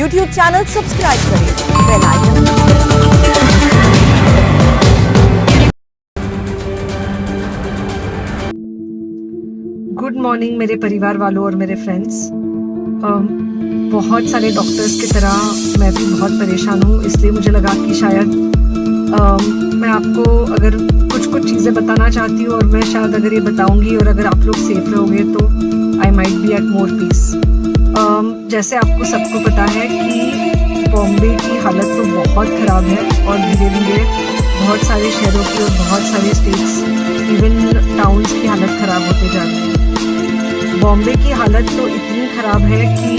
YouTube channel subscribe करें, bell icon good morning मेरे परिवार वालों और मेरे फ्रेंड्स। बहुत सारे डॉक्टर्स की तरह मैं भी बहुत परेशान हूँ, इसलिए मुझे लगा कि शायद मैं आपको अगर कुछ चीज़ें बताना चाहती हूँ और मैं शायद अगर ये बताऊँगी और अगर आप लोग सेफ रहोगे तो I might be at more peace. जैसे आपको सबको पता है कि बॉम्बे की हालत तो बहुत ख़राब है और धीरे धीरे बहुत सारे शहरों की और बहुत सारे स्टेट्स इवन टाउन्स की हालत ख़राब होते जा रही है। बॉम्बे की हालत तो इतनी ख़राब है कि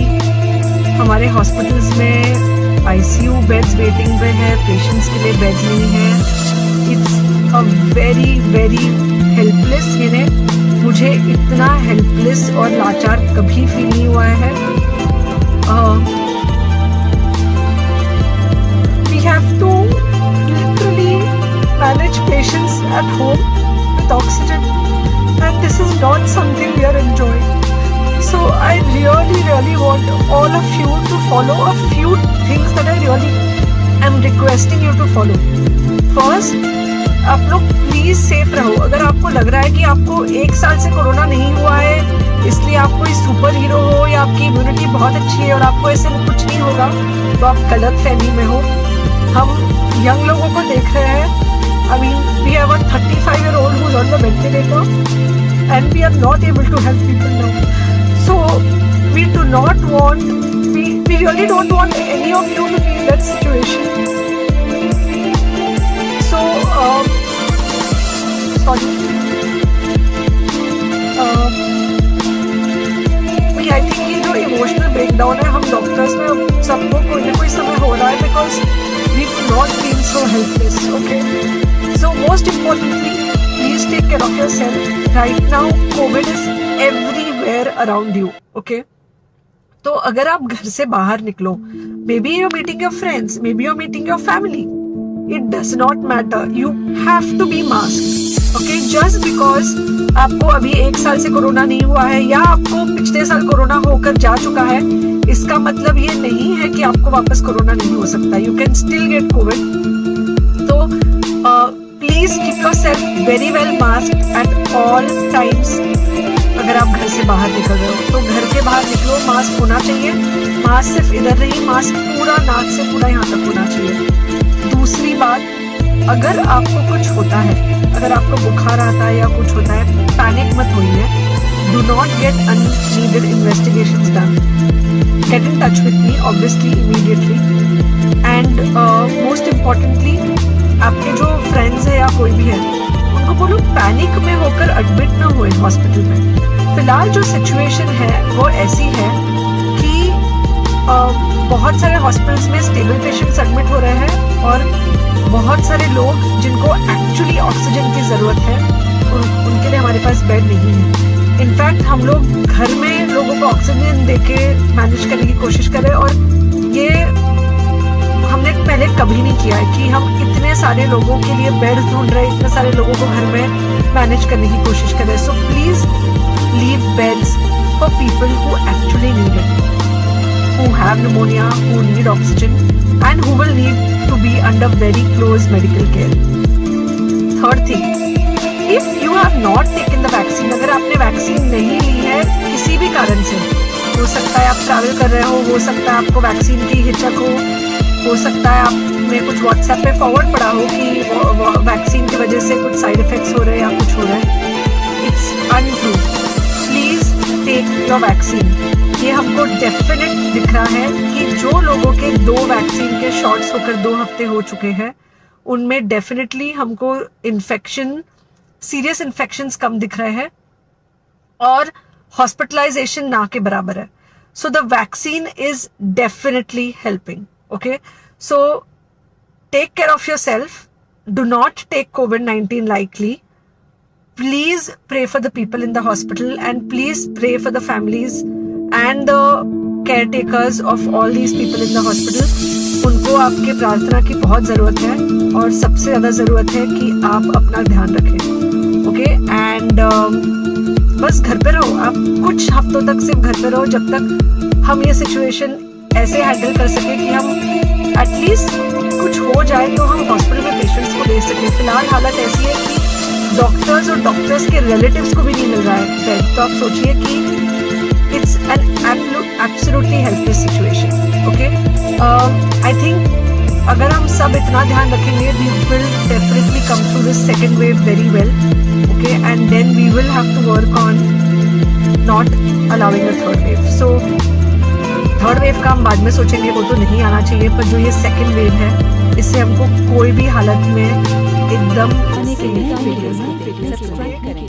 हमारे हॉस्पिटल्स में आईसीयू बेड्स वेटिंग पे है, पेशेंट्स के लिए बेड्स नहीं है। It's a very very helpless, यानी मुझे इतना हेल्पलेस और लाचार कभी फील नहीं हुआ है। We have to literally manage patients at home with oxygen, and this is not something we are enjoying. So I really want all of you to follow a few things that I really am requesting you to follow. First, आप लोग please safe रहो। अगर आपको लग रहा है कि आपको 1 साल से कोरोना नहीं हुआ है इसलिए आप कोई सुपर हीरो हो या आपकी इम्यूनिटी बहुत अच्छी है और आपको ऐसे कुछ नहीं होगा, तो आप गलत फहमी में हो। हम यंग लोगों को देख रहे हैं। I mean, we have a 35-year-old who's on the ventilator and we are not able to help people now. So, we really don't want any of you to be in that situation. So, sorry. I think ये जो emotional breakdown है हम doctors में सबको कोई ना कोई समय हो रहा है because we do not feel so helpless, okay? So most importantly, please take care of yourself. Right now, COVID is everywhere around you, okay? तो अगर आप घर से बाहर निकलो, maybe you're meeting your friends, maybe you're meeting your family. It does not matter. You have to be masked, okay? Just because आपको अभी 1 साल से कोरोना नहीं हुआ है या आपको पिछले साल कोरोना होकर जा चुका है, इसका मतलब ये नहीं है कि आपको वापस कोरोना नहीं हो सकता। You can still get COVID. तो please keep yourself very well masked at all times. अगर आप घर से बाहर निकल रहे हो तो घर के बाहर निकलो, मास्क होना चाहिए। मास्क सिर्फ इधर नहीं, मास्क पूरा नाक से पूरा यहाँ तक होना चाहिए। दूसरी बात, अगर आपको कुछ होता है, अगर आपको बुखार आता है या कुछ होता है, पैनिक मत होइए। Do not get unneeded investigations done. Get in touch with me obviously immediately and most importantly आपके जो फ्रेंड्स है या कोई भी है उनको बोलो पैनिक में होकर एडमिट ना हुए हॉस्पिटल में। फिलहाल जो सिचुएशन है वो ऐसी है कि बहुत सारे हॉस्पिटल्स में स्टेबल पेशेंट्स एडमिट हो रहे हैं और बहुत सारे लोग जिनको एक्चुअली ऑक्सीजन की ज़रूरत है उनके लिए हमारे पास बेड नहीं है। इनफैक्ट हम लोग घर में लोगों को ऑक्सीजन देके मैनेज करने की कोशिश कर रहे हैं और ये हमने पहले कभी नहीं किया है कि हम इतने सारे लोगों के लिए बेड ढूंढ रहे हैं, इतने सारे लोगों को घर में मैनेज करने की कोशिश कर रहे हैं। So please leave beds for people who actually need it, who have pneumonia, who need oxygen and who will need to be under very close medical care. Third thing, if you have not taken the vaccine, अगर आपने vaccine नहीं ली है किसी भी कारण से, हो सकता है आप ट्रैवल कर रहे हो सकता है आपको वैक्सीन की हिचक हो सकता है आपने कुछ व्हाट्सएप पे फॉरवर्ड पड़ा हो कि वैक्सीन की वजह से कुछ साइड इफेक्ट्स हो रहे हैं या कुछ हो रहा है। It's untrue. Please take your vaccine. ये हमको डेफिनेट दिख रहा है कि जो लोगों के 2 वैक्सीन के शॉट्स होकर 2 हफ्ते हो चुके हैं उनमें डेफिनेटली हमको इन्फेक्शन, सीरियस इन्फेक्शंस कम दिख रहे हैं और हॉस्पिटलाइजेशन ना के बराबर है। So the vaccine is definitely helping. Okay, so take care of yourself. Do not take COVID-19 lightly. Please pray for the people in the hospital and please pray for the families and the caretakers of all these people in the hospital. उनको आपके प्रार्थना की बहुत ज़रूरत है और सबसे ज़्यादा ज़रूरत है कि आप अपना ध्यान रखें. Okay, and बस घर पे रहो. आप कुछ हफ्तों तक सिर्फ घर पे रहो जब तक हम ये सिचुएशन ऐसे हैंडल कर सके कि हम एटलीस्ट कुछ हो जाए तो हम हॉस्पिटल में पेशेंट्स को ले सकें। फिलहाल हालत ऐसी है कि डॉक्टर्स और डॉक्टर्स के रिलेटिव्स को भी नहीं मिल रहा है बेड। तो आप सोचिए कि it's an absolutely helpless situation. Okay, I think अगर हम सब इतना ध्यान रखेंगे, we will definitely come through this second wave very well. Okay, and then we will have to work on not allowing a third wave. So third wave का हम बाद में सोचेंगे, वो तो नहीं आना चाहिए, पर जो ये सेकेंड वेव है इससे हमको कोई भी हालत में एकदम सब्सक्राइब करें।